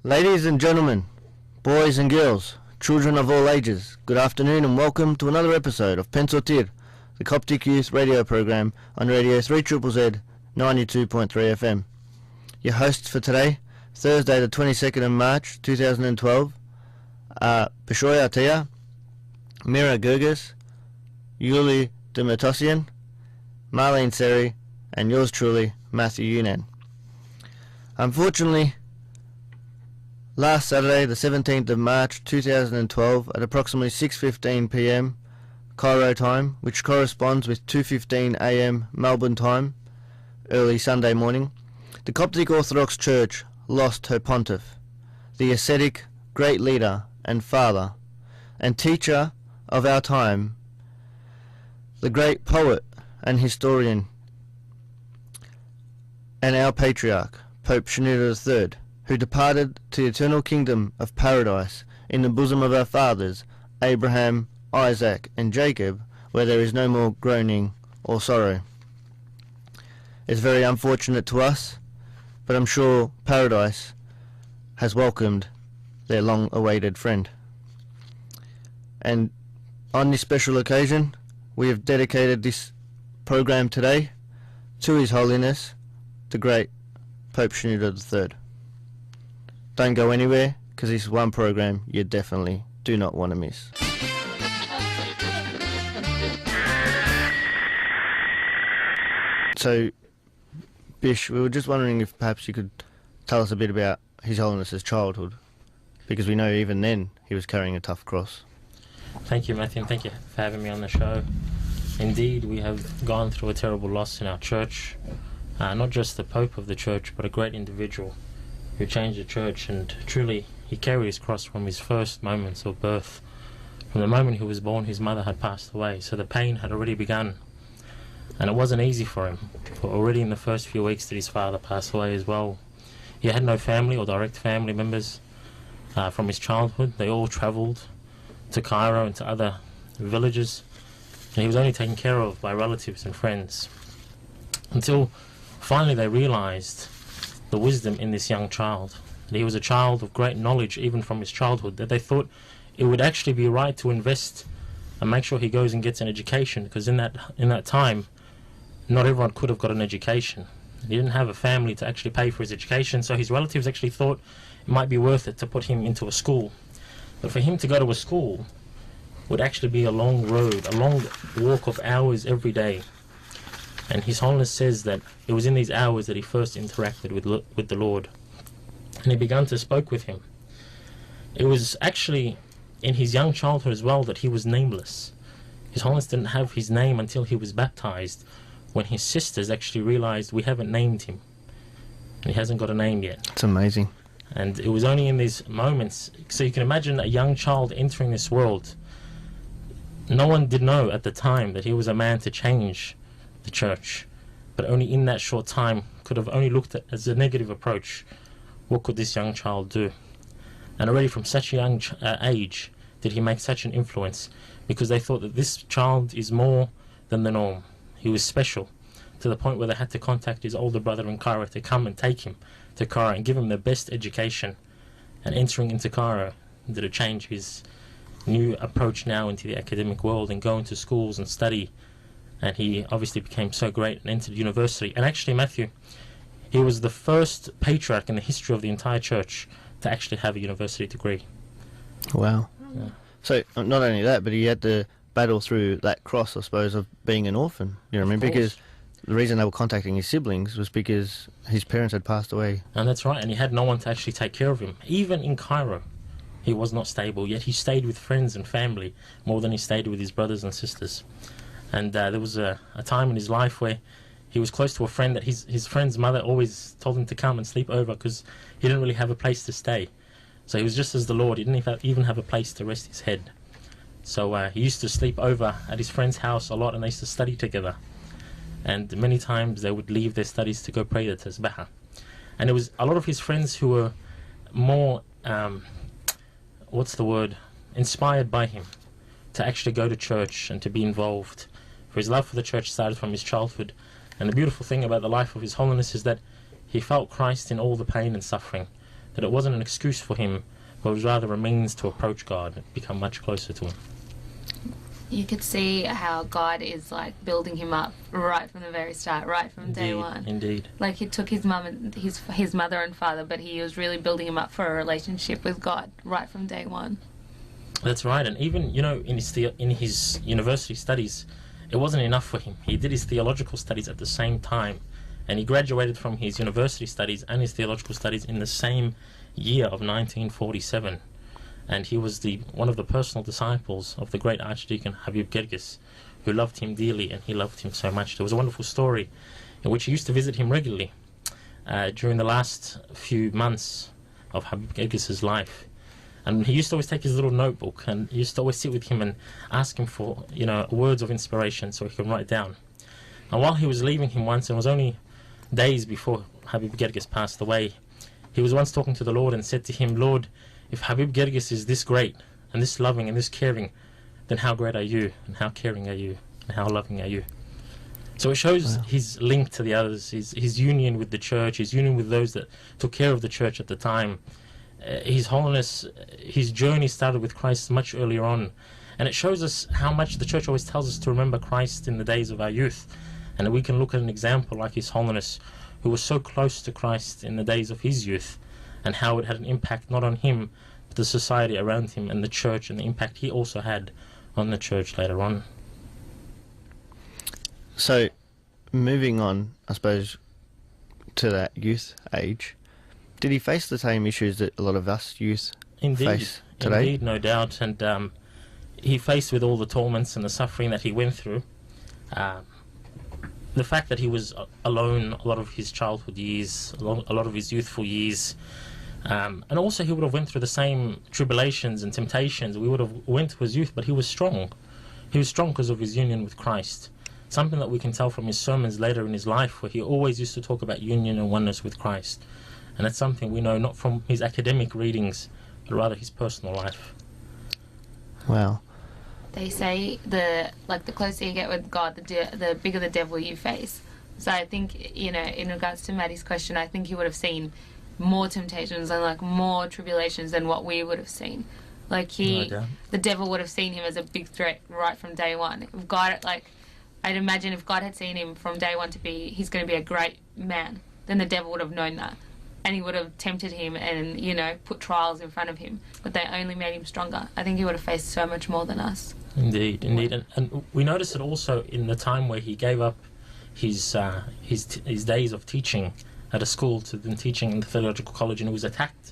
Ladies and gentlemen, boys and girls, children of all ages, good afternoon and welcome to another episode of Pensotir, the Coptic Youth radio program on Radio 3ZZZ 92.3 FM. Your hosts for today, Thursday the 22nd of March 2012, are Bishoy Atia, Mira Gurgis, Yuli Demetosian, Marlene Seri, and yours truly, Matthew Yunan. Unfortunately, last Saturday, the 17th of March 2012, at approximately 6:15 p.m. Cairo time, which corresponds with 2:15 a.m. Melbourne time, early Sunday morning, the Coptic Orthodox Church lost her pontiff, the ascetic, great leader and father and teacher of our time, the great poet and historian, and our patriarch, Pope Shenouda III, who departed to the eternal kingdom of paradise in the bosom of our fathers, Abraham, Isaac, and Jacob, where there is no more groaning or sorrow. It's very unfortunate to us, but I'm sure paradise has welcomed their long-awaited friend. And on this special occasion, we have dedicated this program today to His Holiness, the great Pope Shenouda III. Don't go anywhere, because this is one program you definitely do not want to miss. So, Bish, we were just wondering if perhaps you could tell us a bit about His Holiness's childhood, because we know even then he was carrying a tough cross. Thank you, Matthew, and thank you for having me on the show. Indeed, we have gone through a terrible loss in our church. Not just the Pope of the church, but a great individual who changed the church, and truly he carried his cross from his first moments of birth. From the moment he was born, his mother had passed away, so the pain had already begun. And it wasn't easy for him, for already in the first few weeks that his father passed away as well. He had no family or direct family members from his childhood. They all travelled to Cairo and to other villages, and he was only taken care of by relatives and friends, until finally they realised the wisdom in this young child, that he was a child of great knowledge even from his childhood, that they thought it would actually be right to invest and make sure he goes and gets an education, because in that time not everyone could have got an education. He didn't have a family to actually pay for his education, so his relatives actually thought it might be worth it to put him into a school. But for him to go to a school would actually be a long road, a long walk of hours every day. And His Holiness says that it was in these hours that he first interacted with the Lord, and he began to speak with him. It was actually in his young childhood as well that he was nameless. His Holiness didn't have his name until he was baptized, when his sisters actually realized, we haven't named him, and he hasn't got a name yet. It's amazing. And it was only in these moments, so you can imagine a young child entering this world. No one did know at the time that he was a man to change the church, but only in that short time could have only looked at as a negative approach. What could this young child do? And already from such a young age did he make such an influence, because they thought that this child is more than the norm. He was special, to the point where they had to contact his older brother in Cairo to come and take him to Cairo and give him the best education. And entering into Cairo did it change his new approach now into the academic world and going to schools and study. And he obviously became so great and entered university. And actually, Matthew, he was the first patriarch in the history of the entire church to actually have a university degree. Wow. Yeah. So not only that, but he had to battle through that cross, I suppose, of being an orphan. You know what I mean? Because the reason they were contacting his siblings was because his parents had passed away. And that's right, and he had no one to actually take care of him. Even in Cairo, he was not stable, yet he stayed with friends and family more than he stayed with his brothers and sisters. And there was a time in his life where he was close to a friend that his friend's mother always told him to come and sleep over, because he didn't really have a place to stay. So he was just as the Lord. He didn't even have a place to rest his head. So he used to sleep over at his friend's house a lot, and they used to study together. And many times they would leave their studies to go pray the Tasbihah. And it was a lot of his friends who were more, inspired by him to actually go to church and to be involved. For his love for the church started from his childhood, and the beautiful thing about the life of His Holiness is that he felt Christ in all the pain and suffering, that it wasn't an excuse for him, but it was rather a means to approach God and become much closer to Him. You could see how God is like building him up right from the very start, right from day one. Indeed. Like he took his mum and his mother and father, but he was really building him up for a relationship with God right from day one. That's right, and even, you know, in his university studies, it wasn't enough for him. He did his theological studies at the same time, and he graduated from his university studies and his theological studies in the same year of 1947. And he was one of the personal disciples of the great Archdeacon Habib Gerges, who loved him dearly, and he loved him so much. There was a wonderful story in which he used to visit him regularly during the last few months of Habib Gerges's life. And he used to always take his little notebook, and he used to always sit with him and ask him for, you know, words of inspiration so he can write down. And while he was leaving him once, and it was only days before Habib Gerges passed away, he was once talking to the Lord and said to him, "Lord, if Habib Gerges is this great and this loving and this caring, then how great are you, and how caring are you, and how loving are you?" So it shows his link to the others, his union with the church, his union with those that took care of the church at the time. His Holiness, his journey started with Christ much earlier on, and it shows us how much the church always tells us to remember Christ in the days of our youth, and we can look at an example like His Holiness, who was so close to Christ in the days of his youth, and how it had an impact not on him, but the society around him and the church, and the impact he also had on the church later on. So, moving on, I suppose, to that youth age, did he face the same issues that a lot of us youth face today? Indeed, no doubt, and he faced with all the torments and the suffering that he went through. The fact that he was alone a lot of his childhood years, a lot of his youthful years, and also he would have went through the same tribulations and temptations we would have went through his youth, but he was strong. He was strong because of his union with Christ. Something that we can tell from his sermons later in his life, where he always used to talk about union and oneness with Christ. And that's something we know not from his academic readings, but rather his personal life. Wow. They say the closer you get with God, the bigger the devil you face. So I think, you know, in regards to Maddie's question, I think he would have seen more temptations and like more tribulations than what we would have seen. Like the devil would have seen him as a big threat right from day one. If God, I'd imagine if God had seen him from day one to be, he's going to be a great man, then the devil would have known that. And he would have tempted him and, you know, put trials in front of him. But they only made him stronger. I think he would have faced so much more than us. Indeed. And we notice it also in the time where he gave up his days of teaching at a school to then teaching in the theological college, and he was attacked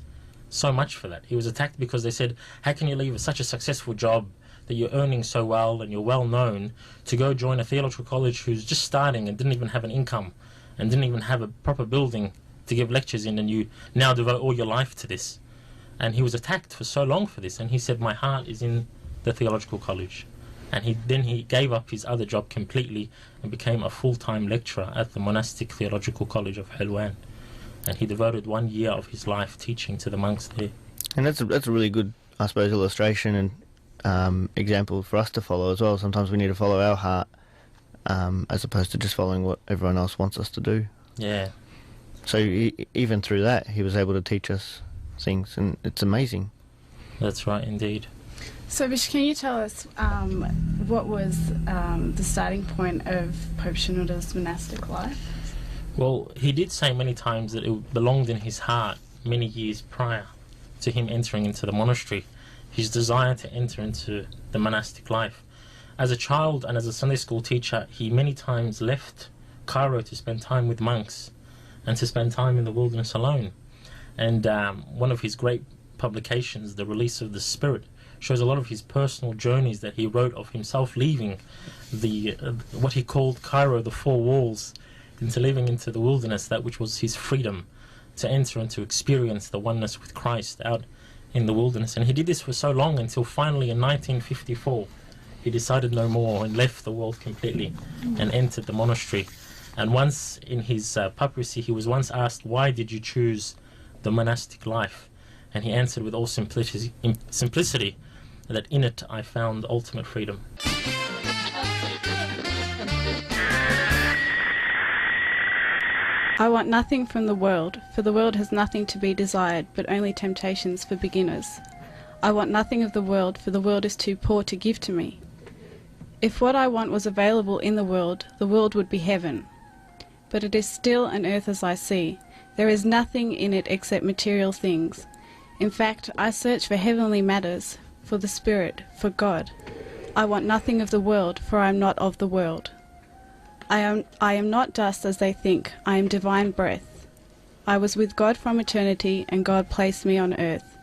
so much for that. He was attacked because they said, how can you leave such a successful job that you're earning so well and you're well known to go join a theological college who's just starting and didn't even have an income and didn't even have a proper building to give lectures in, and you now devote all your life to this? And he was attacked for so long for this, and he said, my heart is in the theological college. And he gave up his other job completely and became a full-time lecturer at the monastic theological college of Helwan, and he devoted 1 year of his life teaching to the monks there. And that's a really good, I suppose, illustration and example for us to follow as well. Sometimes we need to follow our heart as opposed to just following what everyone else wants us to do. Yeah. So even through that, he was able to teach us things, and it's amazing. That's right, indeed. So, Bish, can you tell us what was the starting point of Pope Shenouda's monastic life? Well, he did say many times that it belonged in his heart many years prior to him entering into the monastery, his desire to enter into the monastic life. As a child and as a Sunday school teacher, he many times left Cairo to spend time with monks and to spend time in the wilderness alone. And one of his great publications, The Release of the Spirit, shows a lot of his personal journeys that he wrote of himself leaving what he called Cairo, the four walls, into living into the wilderness, that which was his freedom to enter and to experience the oneness with Christ out in the wilderness. And he did this for so long until finally in 1954 he decided no more and left the world completely and entered the monastery. And once in his papacy, he was once asked, why did you choose the monastic life? And he answered with all simplicity that in it I found ultimate freedom. I want nothing from the world, for the world has nothing to be desired, but only temptations for beginners. I want nothing of the world, for the world is too poor to give to me. If what I want was available in the world would be heaven. But it is still an earth as I see. There is nothing in it except material things. In fact, I search for heavenly matters, for the Spirit, for God. I want nothing of the world, for I am not of the world. I am not dust as they think. I am divine breath. I was with God from eternity, and God placed me on earth.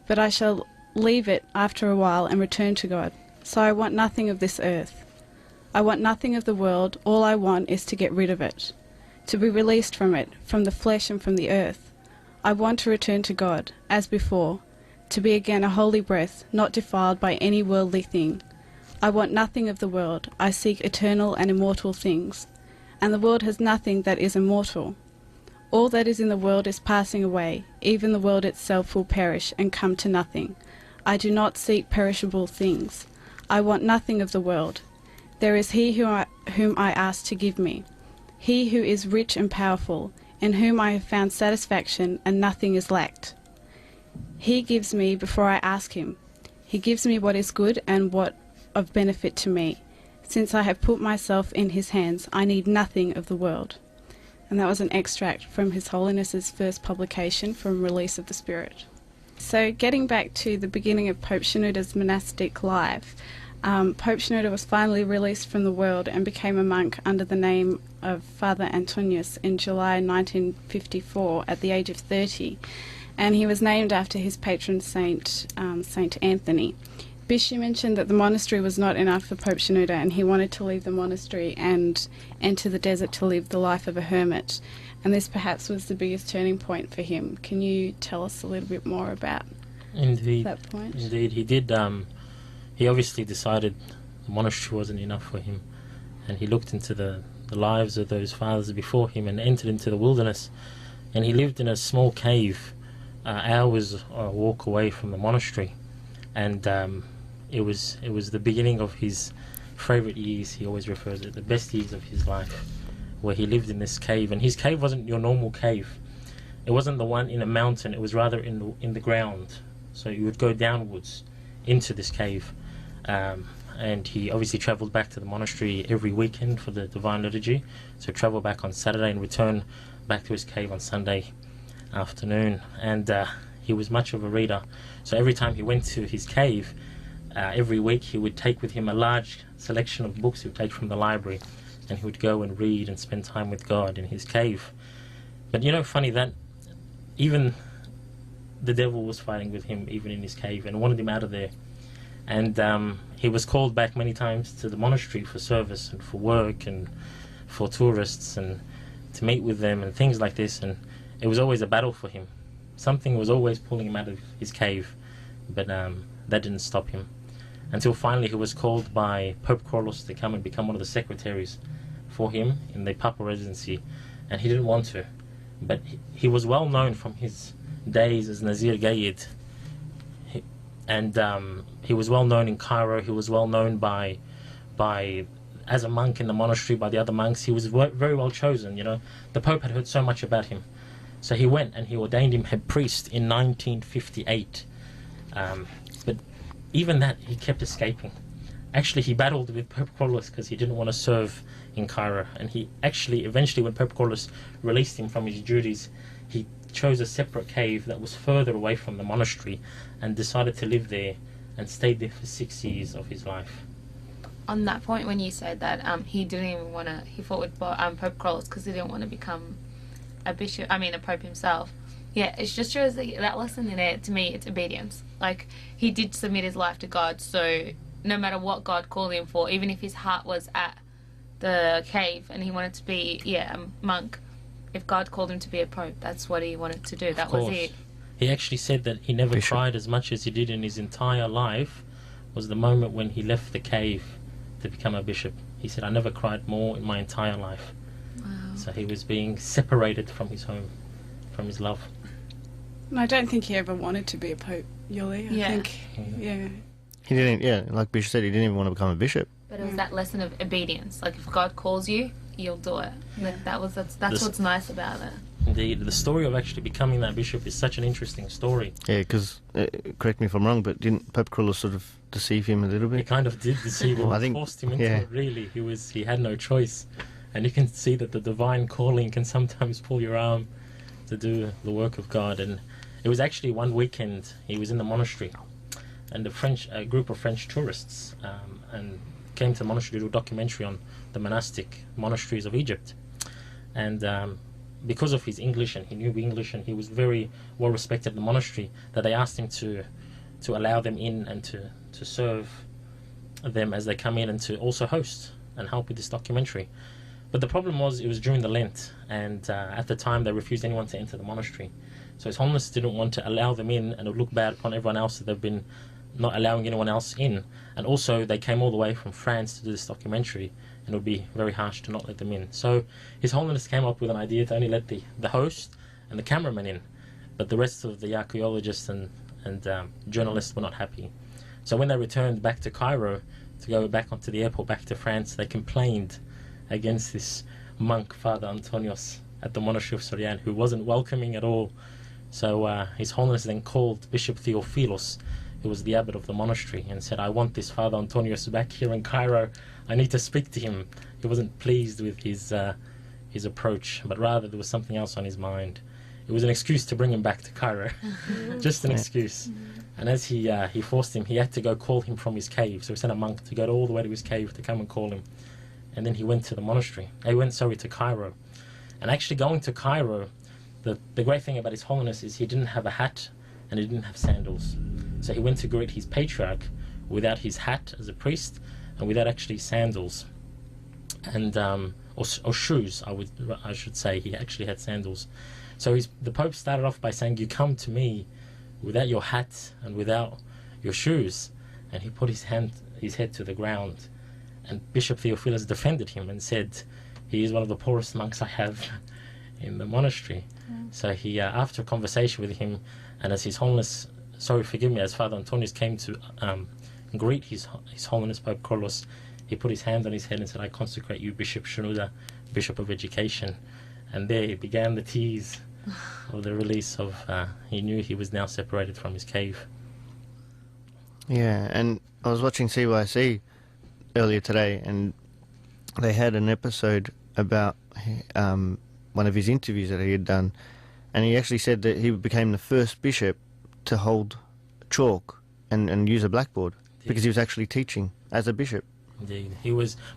But I shall leave it after a while and return to God. So I want nothing of this earth. I want nothing of the world. All I want is to get rid of it, to be released from it, from the flesh and from the earth. I want to return to God, as before, to be again a holy breath, not defiled by any worldly thing. I want nothing of the world. I seek eternal and immortal things, and the world has nothing that is immortal. All that is in the world is passing away. Even the world itself will perish and come to nothing. I do not seek perishable things. I want nothing of the world. There is he whom I ask to give me, he who is rich and powerful, in whom I have found satisfaction, and nothing is lacked. He gives me before I ask him. He gives me what is good and what of benefit to me. Since I have put myself in his hands, I need nothing of the world. And that was an extract from His Holiness's first publication from Release of the Spirit. So getting back to the beginning of Pope Shenouda's monastic life, Pope Shenouda was finally released from the world and became a monk under the name of Father Antonius in July 1954 at the age of 30, and he was named after his patron saint, Saint Anthony. Bishop mentioned that the monastery was not enough for Pope Shenouda, and he wanted to leave the monastery and enter the desert to live the life of a hermit, and this perhaps was the biggest turning point for him. Can you tell us a little bit more about that point? Indeed, he did. He obviously decided the monastery wasn't enough for him, and he looked into the lives of those fathers before him and entered into the wilderness, and he lived in a small cave, hours walk away from the monastery, and it was the beginning of his favourite years. He always refers to it, the best years of his life, where he lived in this cave. And his cave wasn't your normal cave. It wasn't the one in a mountain. It was rather in the ground. So you would go downwards into this cave. And he obviously travelled back to the monastery every weekend for the Divine Liturgy. So travel back on Saturday and return back to his cave on Sunday afternoon. And he was much of a reader. So every time he went to his cave, every week he would take with him a large selection of books he would take from the library, and he would go and read and spend time with God in his cave. But funny that even the devil was fighting with him even in his cave and wanted him out of there. And he was called back many times to the monastery for service and for work and for tourists and to meet with them and things like this, and it was always a battle for him. Something was always pulling him out of his cave, but that didn't stop him. Until finally he was called by Pope Carlos to come and become one of the secretaries for him in the Papal residency, and he didn't want to. But he was well known from his days as Nazir Gayid, and he was well known in Cairo. He was well known by as a monk in the monastery by the other monks. He was very well chosen. The Pope had heard so much about him, so he went and he ordained him head priest in 1958. But even that, he kept escaping. Actually, he battled with Pope Carlos because he didn't want to serve in Cairo, and he actually eventually, when Pope Carlos released him from his duties, he chose a separate cave that was further away from the monastery and decided to live there and stayed there for 6 years of his life. On that point, when you said that he didn't even want to, he fought with Pope Carlos because he didn't want to become a pope himself. Yeah, it just shows that lesson in it. To me, it's obedience. Like, he did submit his life to God, so no matter what God called him for, even if his heart was at the cave and he wanted to be a monk, if God called him to be a pope, that's what he wanted to do. That was it. He actually said that he never cried as much as he did in his entire life was the moment when he left the cave to become a bishop. He said, I never cried more in my entire life. Wow. So he was being separated from his home, from his love. And I don't think he ever wanted to be a pope, Yuli. I think, He didn't, like Bishop said, he didn't even want to become a bishop. But it was that lesson of obedience. Like, if God calls you, you'll do it. Yeah. Like that's This- what's nice about it. Indeed, the story of actually becoming that bishop is such an interesting story. Yeah, because, correct me if I'm wrong, but didn't Pope Carlos sort of deceive him a little He bit? kind of did deceive him, Well, I think- forced him into yeah. it, really. He had no choice. And you can see that the divine calling can sometimes pull your arm to do the work of God. And it was actually one weekend he was in the monastery, and a group of French tourists and came to the monastery to do a documentary on the monastic monasteries of Egypt. And because of his English, and he knew English, and he was very well respected in the monastery, that they asked him to allow them in and to serve them as they come in, and to also host and help with this documentary. But the problem was, it was during the Lent, and at the time they refused anyone to enter the monastery. So His Holiness didn't want to allow them in, and it would look bad upon everyone else that they've been not allowing anyone else in. And also they came all the way from France to do this documentary, and it would be very harsh to not let them in. So His Holiness came up with an idea to only let the host and the cameraman in, but the rest of the archaeologists and journalists were not happy. So when they returned back to Cairo to go back onto the airport back to France, they complained against this monk, Father Antonios, at the monastery of Sorian, who wasn't welcoming at all. So His Holiness then called Bishop Theophilos, who was the abbot of the monastery, and said, "I want this Father Antonios back here in Cairo. I need to speak to him." He wasn't pleased with his approach, but rather there was something else on his mind. It was an excuse to bring him back to Cairo, just an excuse. And as he forced him, he had to go call him from his cave. So he sent a monk to go all the way to his cave to come and call him. And then he went to the monastery. He went to Cairo. And actually going to Cairo, the great thing about His Holiness is he didn't have a hat and he didn't have sandals. So he went to greet his patriarch without his hat as a priest and without actually sandals and or shoes. I should say he actually had sandals. So the Pope started off by saying, "You come to me without your hat and without your shoes," and he put his head to the ground. And Bishop Theophilus defended him and said, "He is one of the poorest monks I have in the monastery." So he, after a conversation with him, and as His Holiness, as Father Antonius came to greet His Holiness Pope Carlos, he put his hand on his head and said, "I consecrate you, Bishop Shenouda, Bishop of Education." And there began the tease of the release of, he knew he was now separated from his cave. Yeah, and I was watching CYC earlier today, and they had an episode about one of his interviews that he had done, and he actually said that he became the first bishop to hold chalk and use a blackboard because he was actually teaching as a bishop. Indeed.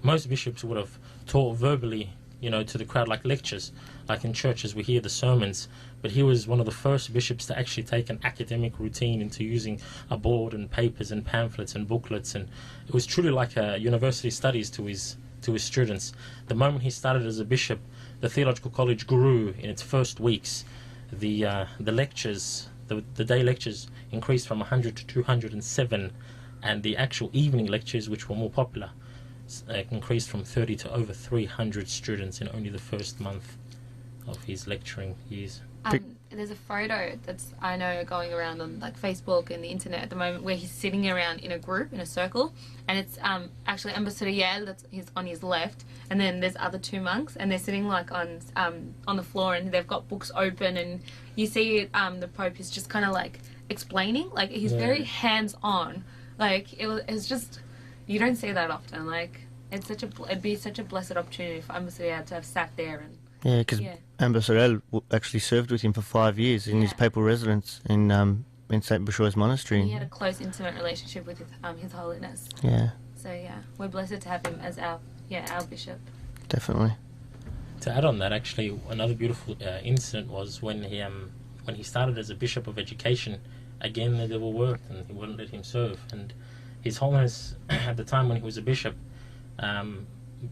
Most bishops would have taught verbally, to the crowd, like lectures, like in churches we hear the sermons, but he was one of the first bishops to actually take an academic routine into using a board and papers and pamphlets and booklets, and it was truly like a university studies to his students. The moment he started as a bishop, the theological college grew in its first weeks. The lectures, the day lectures increased from 100 to 207, and the actual evening lectures, which were more popular, increased from 30 to over 300 students in only the first month of his lecturing years. There's a photo that's, I know, going around on like Facebook and the internet at the moment where he's sitting around in a group, in a circle, and it's actually Ambassador Yale, he's on his left, and then there's other two monks, and they're sitting like on the floor, and they've got books open, and you see the Pope is just kind of like explaining, like he's very hands-on. Like it's just, you don't see that often. Like it'd be such a blessed opportunity for Ambassador Yale to have sat there and. Yeah, because Ambassador actually served with him for 5 years in his papal residence in St. Boshoy's Monastery. He had a close, intimate relationship with His Holiness. Yeah. So we're blessed to have him as our bishop. Definitely. To add on that, actually, another beautiful incident was when he started as a bishop of education. Again, the devil worked, and he wouldn't let him serve. And His Holiness, at the time when he was a bishop,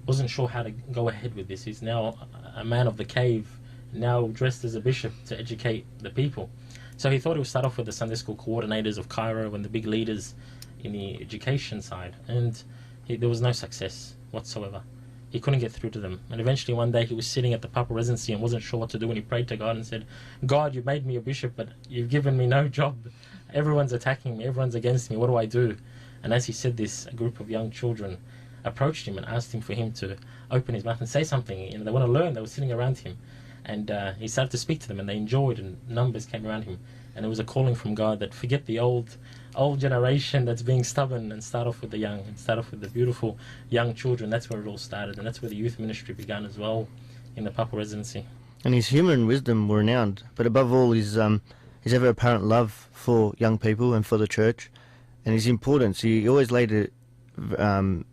wasn't sure how to go ahead with this. He's now a man of the cave, now dressed as a bishop to educate the people. So he thought he would start off with the Sunday school coordinators of Cairo and the big leaders in the education side, and there was no success whatsoever. He couldn't get through to them, and eventually one day he was sitting at the papal residency and wasn't sure what to do, and he prayed to God and said, "God, you made me a bishop, but you've given me no job. Everyone's attacking me, everyone's against me, what do I do?" And as he said this, a group of young children approached him and asked him for him to open his mouth and say something. You know, they want to learn. They were sitting around him, and he started to speak to them, and they enjoyed, and numbers came around him. And it was a calling from God that forget the old generation that's being stubborn and start off with the young, and start off with the beautiful young children. That's where it all started, and that's where the youth ministry began as well in the Papal Residency. And his humour and wisdom were renowned, but above all his ever-apparent love for young people and for the church, and his importance. He always laid a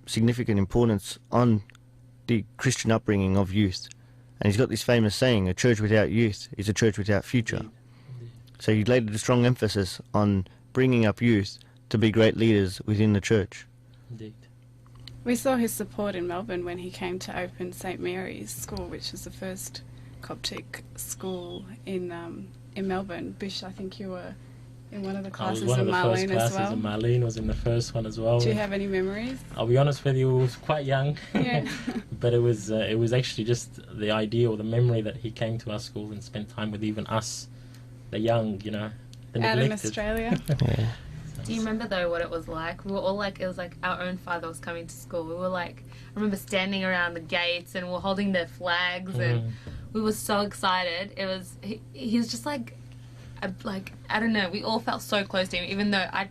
significant importance on the Christian upbringing of youth. And he's got this famous saying, a church without youth is a church without future. So he laid a strong emphasis on bringing up youth to be great leaders within the church. Indeed. We saw his support in Melbourne when he came to open St Mary's School, which was the first Coptic school in Melbourne. Bish, I think you were in one of the classes, I was one of the first Marlene classes, as well. and Marlene was in the first one as well. Do you have any memories? I'll be honest with you, it was quite young. Yeah. But it was actually just the idea or the memory that he came to our school and spent time with even us, the young, you know, the Out in neglected. Australia. Yeah. Do you remember though what it was like? We were all like, it was like our own father was coming to school. We were like, I remember standing around the gates and we're holding their flags and we were so excited. It was, he was just like, I don't know, we all felt so close to him, even though I'd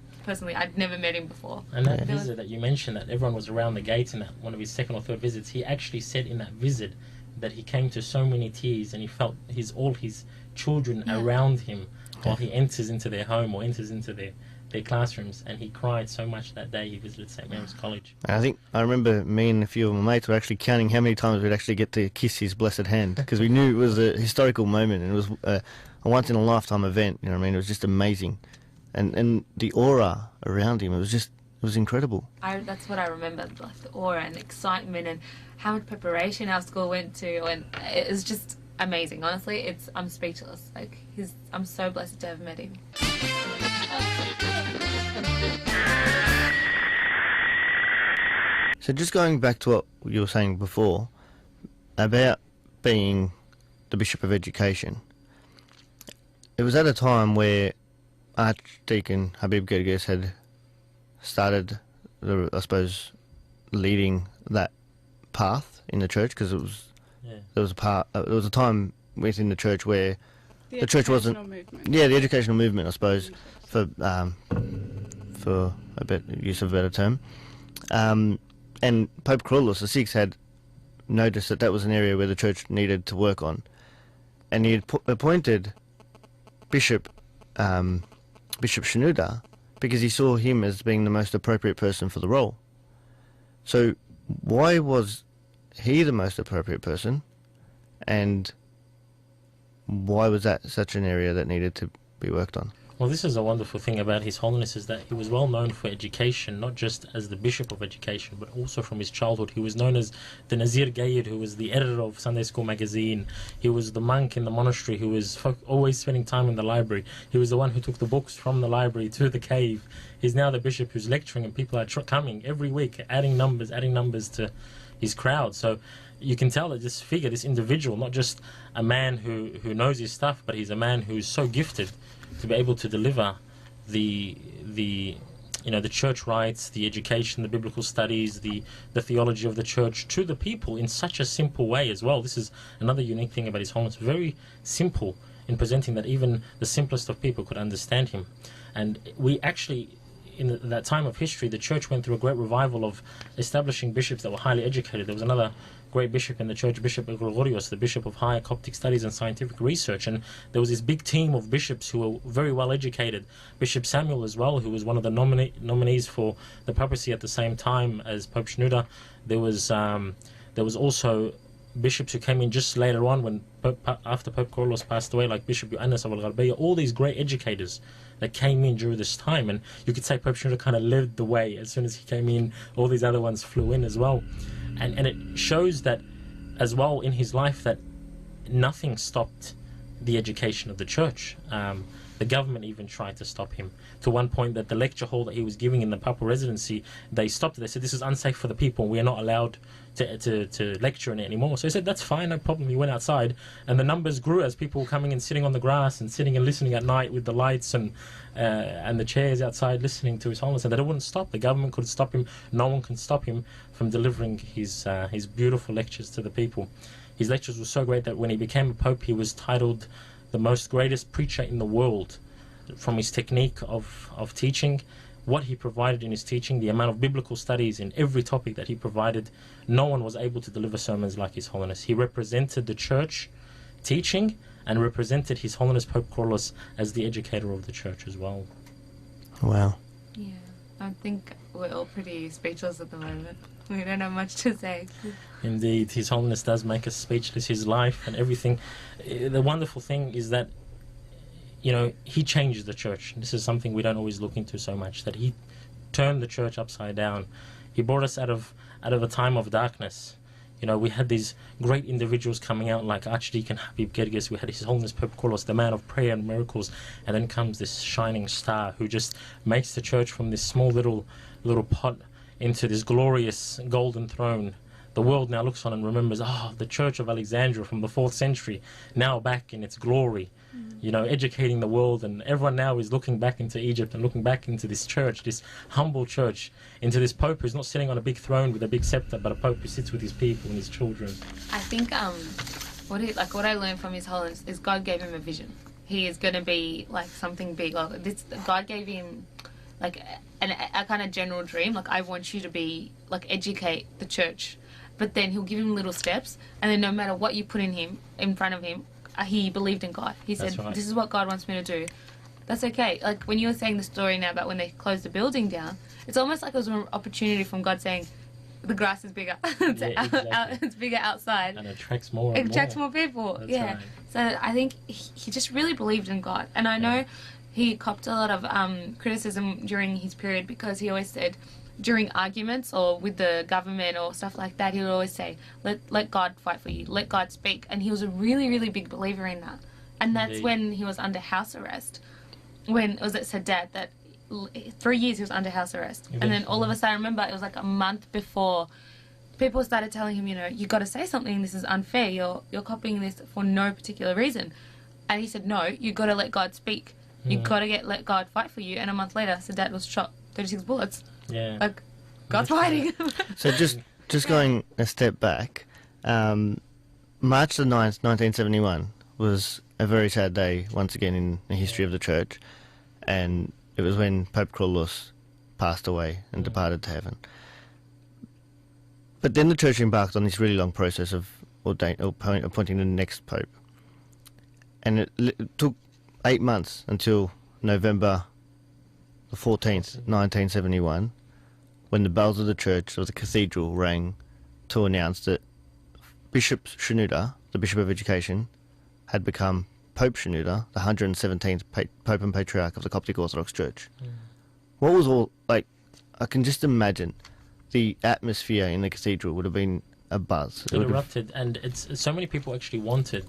never met him before. And that visit that you mentioned, that everyone was around the gates in that one of his second or third visits, he actually said in that visit that he came to so many tears and he felt all his children around him while he enters into their home or enters into their classrooms, and he cried so much that day he visited St Mary's College. I remember me and a few of my mates were actually counting how many times we'd actually get to kiss his blessed hand, because we knew it was a historical moment and it was a once-in-a-lifetime event, you know what I mean? It was just amazing. And the aura around him, it was incredible. That's what I remember, like the aura and excitement and how much preparation our school went to, and it was just amazing. Honestly, I'm speechless. Like I'm so blessed to have met him. So just going back to what you were saying before about being the Bishop of Education, it was at a time where Archdeacon Habib Gerges had started, I suppose, leading that path in the church, because there was a time within the church where the church wasn't the educational movement, I suppose, for use of a better term, and Pope Carlos VI had noticed that was an area where the church needed to work on, and he had appointed Bishop Shenouda because he saw him as being the most appropriate person for the role. So why was he the most appropriate person, and why was that such an area that needed to be worked on? Well, this is a wonderful thing about His Holiness, is that he was well known for education, not just as the Bishop of Education, but also from his childhood. He was known as the Nazir Gayyid, who was the editor of Sunday School magazine. He was the monk in the monastery who was always spending time in the library. He was the one who took the books from the library to the cave. He's now the bishop who's lecturing, and people are coming every week, adding numbers to his crowd. So you can tell that this figure, this individual, not just a man who knows his stuff, but he's a man who's so gifted to be able to deliver the church rites, the education, the biblical studies, the theology of the church to the people in such a simple way as well. This is another unique thing about His Holiness. Very simple in presenting, that even the simplest of people could understand him. And we actually, in that time of history, the church went through a great revival of establishing bishops that were highly educated. There was another great bishop in the church, Bishop Gregorios, the Bishop of Higher Coptic Studies and Scientific Research, and there was this big team of bishops who were very well educated. Bishop Samuel as well, who was one of the nominees for the papacy at the same time as Pope Shenouda. There was also bishops who came in just later on, when after Pope Carlos passed away, like Bishop Yohannes of Al-Gharbiya, all these great educators that came in during this time. And you could say Pope Shenouda kind of led the way. As soon as he came in, all these other ones flew in as well. And it shows that as well in his life that nothing stopped the education of the church. The government even tried to stop him, to one point that the lecture hall that he was giving in the papal residency, they stopped it. They said, this is unsafe for the people. We are not allowed to lecture in it anymore. So he said, that's fine, no problem. He went outside, and the numbers grew as people were coming and sitting on the grass and sitting and listening at night with the lights and the chairs outside listening to His Holiness. And they wouldn't stop. The government couldn't stop him. No one can stop him from delivering his beautiful lectures to the people. His lectures were so great that when he became a pope, he was titled the most greatest preacher in the world, from his technique of teaching, what he provided in his teaching, the amount of biblical studies in every topic that he provided. No one was able to deliver sermons like His Holiness. He represented the church teaching and represented His Holiness Pope Carlos as the educator of the church as well. Wow. Yeah, I think we're all pretty speechless at the moment. We don't have much to say. Indeed, His Holiness does make us speechless. His life and everything. The wonderful thing is that, you know, he changed the church. This is something we don't always look into so much, that he turned the church upside down. He brought us out of a time of darkness. You know, we had these great individuals coming out like Archdeacon Habib Gerges. We had His Holiness Pope Carlos, the man of prayer and miracles. And then comes this shining star who just makes the church from this small little pot into this glorious golden throne. The world now looks on and remembers, the Church of Alexandria from the 4th century, now back in its glory, you know, educating the world. And everyone now is looking back into Egypt and looking back into this church, this humble church, into this Pope who's not sitting on a big throne with a big scepter, but a Pope who sits with his people and his children. I think what I learned from His Holiness is God gave him a vision. He is going to be like something big. Like this, God gave him like a kind of general dream. Like, I want you to be like educate the church. But then He'll give him little steps, and then no matter what you put in front of him, he believed in God. He said, This is what God wants me to do. That's okay. Like, when you were saying the story now about when they closed the building down, it's almost like it was an opportunity from God saying, the grass is bigger. It's bigger outside. And it attracts more and more people. That's right. So I think he just really believed in God. And I know he copped a lot of criticism during his period, because he always said, during arguments or with the government or stuff like that, he would always say, let God fight for you, let God speak. And he was a really, really big believer in that. And that's Indeed. When he was under house arrest. When it was at Sadat, that 3 years he was under house arrest. Eventually. And then all of a sudden, I remember it was like a month before, people started telling him, you know, you got to say something, this is unfair, you're copying this for no particular reason. And he said, no, you got to let God speak. You got to let God fight for you. And a month later, Sadat was shot 36 bullets. Yeah. Like, God's fighting. So just going a step back, March the 9th, 1971 was a very sad day once again in the history of the church, and it was when Pope Carlos passed away and departed to heaven. But then the church embarked on this really long process of appointing the next pope, and it took 8 months until November the 14th, 1971, when the bells of the church or the cathedral rang to announce that Bishop Shenouda, the Bishop of Education, had become Pope Shenouda, the 117th Pope and Patriarch of the Coptic Orthodox Church. What was all, like, I can just imagine the atmosphere in the cathedral would have been a buzz. It erupted, and so many people actually wanted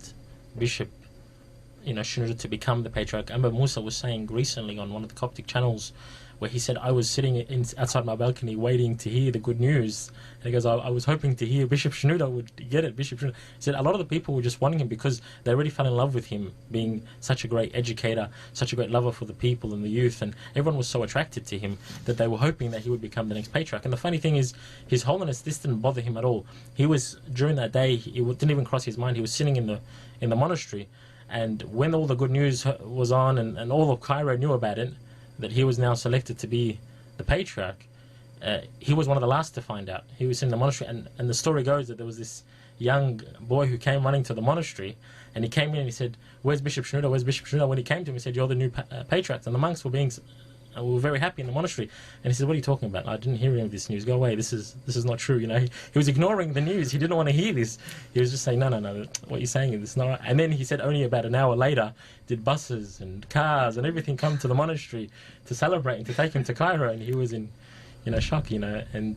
Bishop Shenouda to become the Patriarch. Amber Musa was saying recently on one of the Coptic channels, where he said, I was sitting outside my balcony waiting to hear the good news. And he goes, I was hoping to hear Bishop Shenouda would get it. Bishop Shenouda. He said a lot of the people were just wanting him because they already fell in love with him, being such a great educator, such a great lover for the people and the youth, and everyone was so attracted to him that they were hoping that he would become the next Patriarch. And the funny thing is, His Holiness, this didn't bother him at all. He was, during that day, it didn't even cross his mind. He was sitting in the monastery, and when all the good news was on and all of Cairo knew about it, that he was now selected to be the Patriarch, he was one of the last to find out. He was in the monastery, and the story goes that there was this young boy who came running to the monastery, and he came in and he said, where's Bishop Shenouda, where's Bishop Shenouda? When he came to him, he said, you're the new Patriarch. And the monks were very happy in the monastery. And he said, what are you talking about? I didn't hear any of this news. Go away. This is not true. You know, he was ignoring the news. He didn't want to hear this. He was just saying, no, what you're saying is not right. And then he said only about an hour later did buses and cars and everything come to the monastery to celebrate and to take him to Cairo. And he was in, shock, and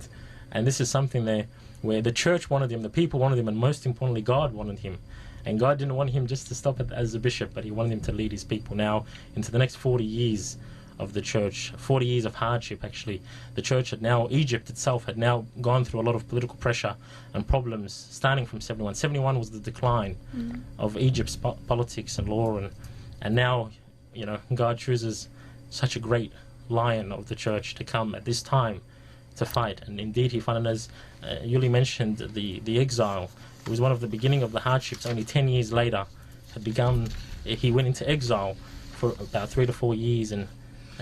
this is something there where the church wanted him, the people wanted him, and most importantly, God wanted him. And God didn't want him just to stop as a bishop, but he wanted him to lead his people now into the next 40 years of the church, 40 years of hardship actually. The church had now, Egypt itself had now gone through a lot of political pressure and problems starting from 71. 71 was the decline of Egypt's politics and law, and now, you know, God chooses such a great lion of the church to come at this time to fight. And indeed he found, as Yuli mentioned, the exile. It was one of the beginning of the hardships. Only 10 years later had begun, he went into exile for about 3 to 4 years, and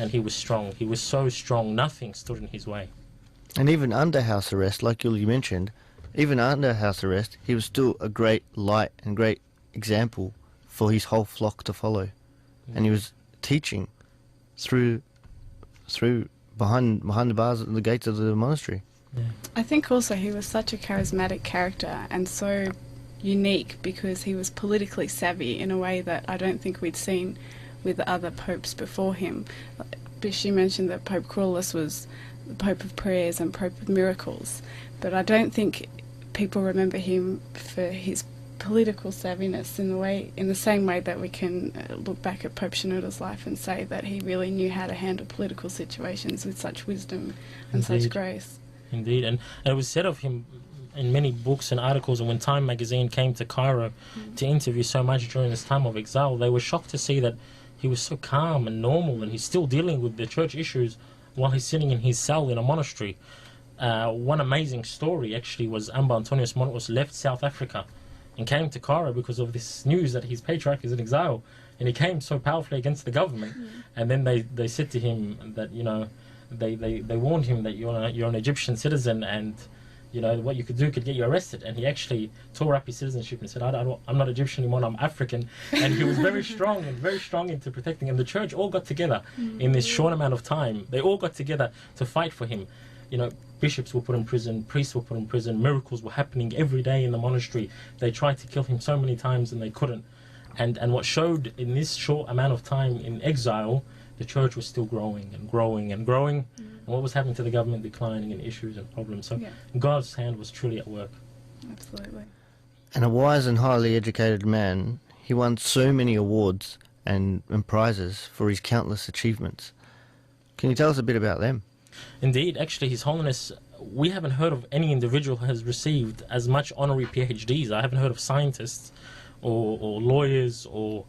he was strong. He was so strong, nothing stood in his way. And even under house arrest, like Yuli mentioned, even under house arrest, he was still a great light and great example for his whole flock to follow. And he was teaching through behind the bars at the gates of the monastery. Yeah. I think also he was such a charismatic character and so unique because he was politically savvy in a way that I don't think we'd seen with other popes before him. She mentioned that Pope Crawlus was the Pope of prayers and Pope of miracles, but I don't think people remember him for his political savviness in the same way that we can look back at Pope Shenouda's life and say that he really knew how to handle political situations with such wisdom and such grace. Indeed, and it was said of him in many books and articles, and when Time magazine came to Cairo to interview so much during this time of exile, they were shocked to see that he was so calm and normal, and he's still dealing with the church issues while he's sitting in his cell in a monastery. One amazing story actually was Amba Antonius Montos left South Africa and came to Cairo because of this news that his patriarch is in exile, and he came so powerfully against the government. And then they said to him that, you know, they warned him that you're an Egyptian citizen, and you know what you could do could get you arrested. And he actually tore up his citizenship and said, I'm not Egyptian anymore, I'm African. And he was very strong into protecting him. The church all got together in this short amount of time. They all got together to fight for him. You know, bishops were put in prison, priests were put in prison, miracles were happening every day in the monastery. They tried to kill him so many times and they couldn't. And what showed in this short amount of time in exile, the church was still growing and growing and growing. And what was happening to the government declining and issues and problems. So God's hand was truly at work. Absolutely. And a wise and highly educated man, he won so many awards and prizes for his countless achievements. Can you tell us a bit about them? Indeed, actually, His Holiness, we haven't heard of any individual who has received as much honorary PhDs. I haven't heard of scientists or lawyers or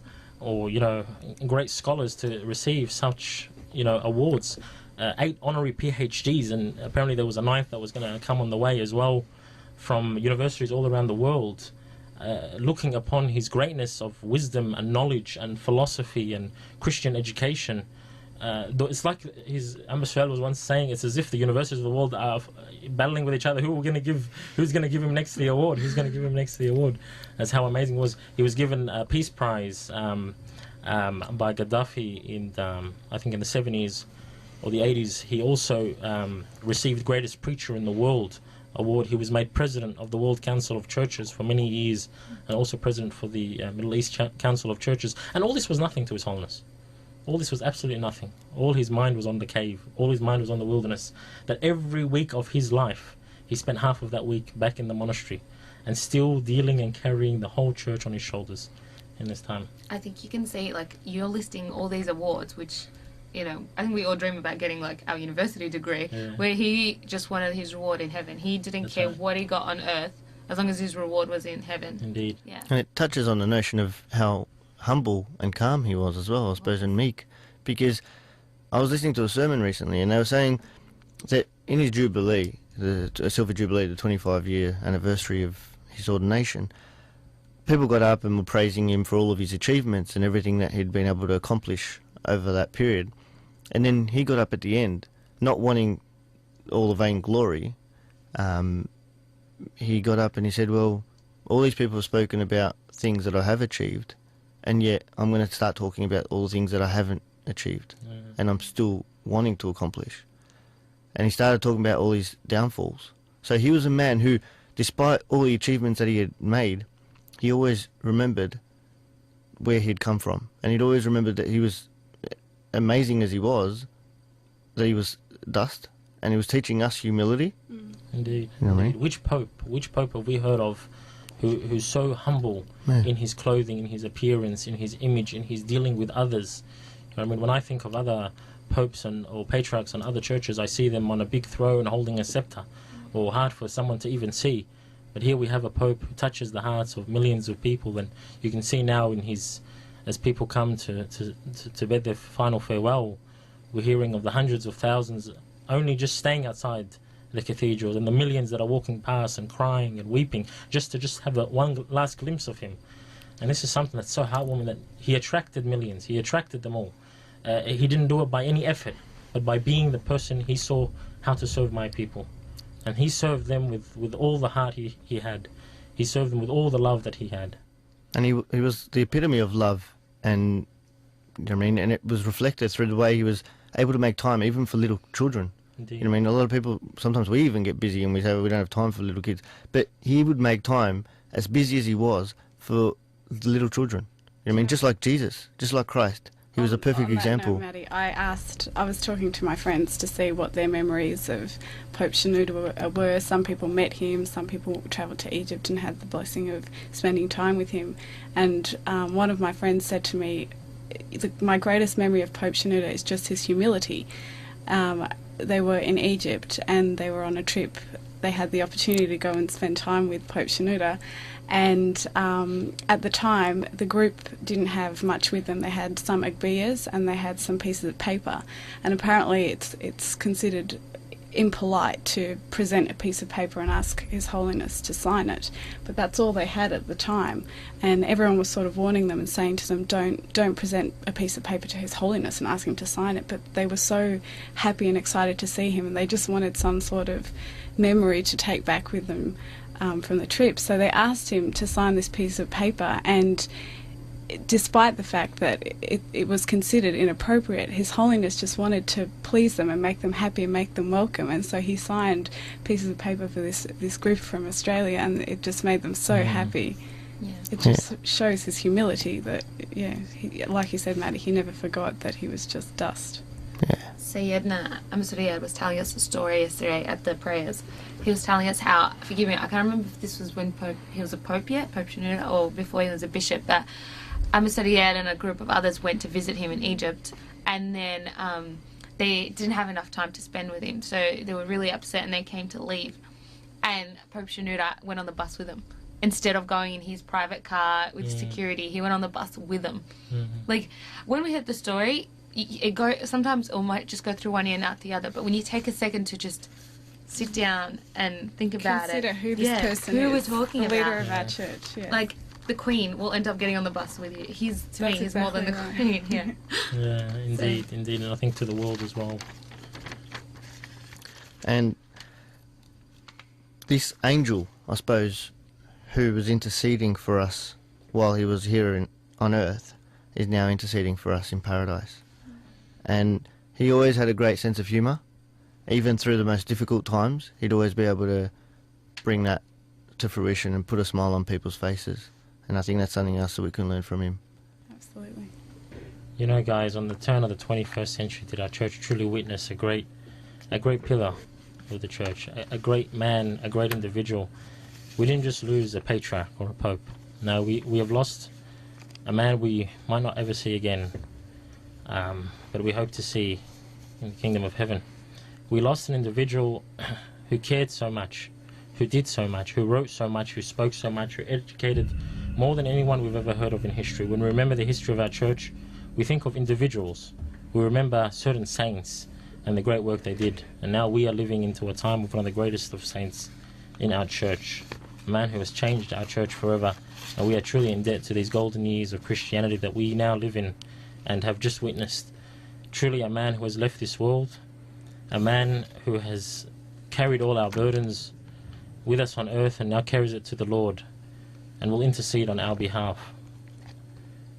you know, great scholars to receive such, you know, awards. 8 honorary PhDs, and apparently there was a 9th that was going to come on the way as well from universities all around the world, looking upon his greatness of wisdom and knowledge and philosophy and Christian education. It's like his Ambassador was once saying, it's as if the universities of the world are battling with each other. Who's going to give him next the award? Who's going to give him next the award? That's how amazing it was. He was given a Peace Prize by Gaddafi in I think in the 70s or the 80s. He also received Greatest Preacher in the World award. He was made president of the World Council of Churches for many years, and also president for the Middle East Council of Churches. And all this was nothing to His Holiness. All this was absolutely nothing. All his mind was on the cave. All his mind was on the wilderness. That every week of his life, he spent half of that week back in the monastery and still dealing and carrying the whole church on his shoulders in this time. I think you can see, like, you're listing all these awards, which, you know, I think we all dream about getting, like, our university degree, where he just wanted his reward in heaven. He didn't care what he got on earth, as long as his reward was in heaven. Indeed. Yeah. And it touches on the notion of how humble and calm he was as well, I suppose, and meek, because I was listening to a sermon recently and they were saying that in his Jubilee, the Silver Jubilee, the 25-year anniversary of his ordination, people got up and were praising him for all of his achievements and everything that he'd been able to accomplish over that period. And then he got up at the end, not wanting all the vainglory. He got up and he said, well, all these people have spoken about things that I have achieved, and yet I'm going to start talking about all the things that I haven't achieved and I'm still wanting to accomplish. And he started talking about all his downfalls. So he was a man who, despite all the achievements that he had made, he always remembered where he'd come from. And he'd always remembered that he was, amazing as he was, that he was dust, and he was teaching us humility. Indeed. You know what I mean? Which pope have we heard of who's so humble in his clothing, in his appearance, in his image, in his dealing with others. I mean, when I think of other popes or patriarchs and other churches, I see them on a big throne holding a scepter, or hard for someone to even see. But here we have a pope who touches the hearts of millions of people, and you can see now as people come to bid their final farewell, we're hearing of the hundreds of thousands only just staying outside the cathedrals, and the millions that are walking past and crying and weeping just to have one last glimpse of him. And this is something that's so heartwarming, that he attracted millions, he attracted them all. He didn't do it by any effort, but by being the person he saw how to serve my people. And he served them with all the heart he had. He served them with all the love that he had. And he was the epitome of love, and you know what I mean, and it was reflected through the way he was able to make time even for little children. Indeed. You know what I mean? A lot of people, sometimes we even get busy and we say we don't have time for little kids, but he would make time, as busy as he was, for the little children. You know what I mean? Just like Jesus, just like Christ. He was a perfect example. No, Maddie, I was talking to my friends to see what their memories of Pope Shenouda were. Some people met him, some people travelled to Egypt and had the blessing of spending time with him. And one of my friends said to me, my greatest memory of Pope Shenouda is just his humility. They were in Egypt and they were on a trip. They had the opportunity to go and spend time with Pope Shenouda, and at the time the group didn't have much with them. They had some agbiyas and they had some pieces of paper, and apparently it's considered impolite to present a piece of paper and ask His Holiness to sign it, but that's all they had at the time, and everyone was sort of warning them and saying to them, don't present a piece of paper to His Holiness and ask him to sign it. But they were so happy and excited to see him, and they just wanted some sort of memory to take back with them from the trip. So they asked him to sign this piece of paper, and despite the fact that it was considered inappropriate, His Holiness just wanted to please them and make them happy and make them welcome, and so he signed pieces of paper for this group from Australia, and it just made them so happy. Yeah. It just shows his humility that, like you said, Maddie, he never forgot that he was just dust. Yeah. Sayyidina Amsariyad was telling us a story yesterday at the prayers. He was telling us how, forgive me, I can't remember if this was when he was a pope yet, Pope Shenouda, or before he was a bishop, that Amsariyad and a group of others went to visit him in Egypt, and then they didn't have enough time to spend with him, so they were really upset and they came to leave. And Pope Shenouda went on the bus with them. Instead of going in his private car with security, he went on the bus with them. Mm-hmm. Like, when we heard the story, sometimes it might just go through one ear and out the other, but when you take a second to just sit down and think about Consider who this person who is, we're talking the about. leader of our church. Yeah. Like, the Queen will end up getting on the bus with you. He's exactly more than the right. Queen. Yeah. Yeah, indeed, and I think to the world as well. And this angel, I suppose, who was interceding for us while he was here on earth, is now interceding for us in paradise. And he always had a great sense of humour. Even through the most difficult times, he'd always be able to bring that to fruition and put a smile on people's faces. And I think that's something else that we can learn from him. Absolutely. You know, guys, on the turn of the 21st century, did our church truly witness a great pillar of the church, a great man, a great individual. We didn't just lose a patriarch or a pope. No, we have lost a man we might not ever see again, but we hope to see in the kingdom of heaven. We lost an individual who cared so much, who did so much, who wrote so much, who spoke so much, who educated more than anyone we've ever heard of in history. When we remember the history of our church, we think of individuals. We remember certain saints and the great work they did. And now we are living into a time of one of the greatest of saints in our church, a man who has changed our church forever. And we are truly in debt to these golden years of Christianity that we now live in and have just witnessed. Truly a man who has left this world, a man who has carried all our burdens with us on earth and now carries it to the Lord and will intercede on our behalf.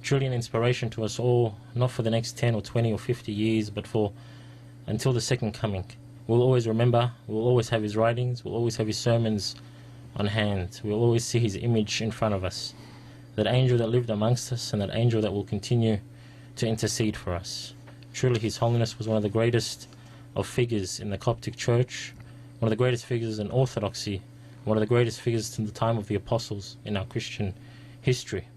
Truly an inspiration to us all, not for the next 10 or 20 or 50 years, but for until the second coming. We'll always remember, we'll always have his writings, we'll always have his sermons on hand, we'll always see his image in front of us. That angel that lived amongst us and that angel that will continue to intercede for us. Truly His Holiness was one of the greatest of figures in the Coptic Church, one of the greatest figures in Orthodoxy one of the greatest figures to the time of the apostles in our Christian history.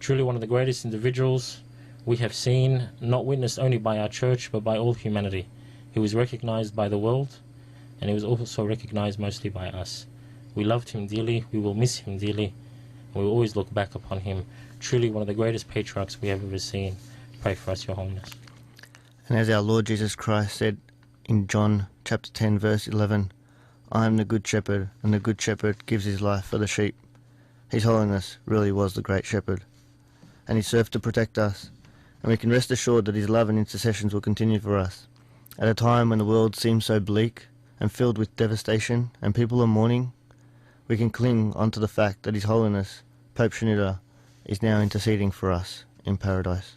Truly one of the greatest individuals we have seen, not witnessed only by our church but by all humanity. He was recognized by the world, and he was also recognized mostly by us. We loved him dearly, we will miss him dearly, and we will always look back upon him. Truly one of the greatest patriarchs we have ever seen. Pray for us, Your Holiness. And as our Lord Jesus Christ said in John chapter 10 verse 11, I am the good shepherd, and the good shepherd gives his life for the sheep. His Holiness really was the great shepherd, and he served to protect us, and we can rest assured that his love and intercessions will continue for us. At a time when the world seems so bleak and filled with devastation and people are mourning, we can cling onto the fact that His Holiness, Pope Shenouda, is now interceding for us in paradise.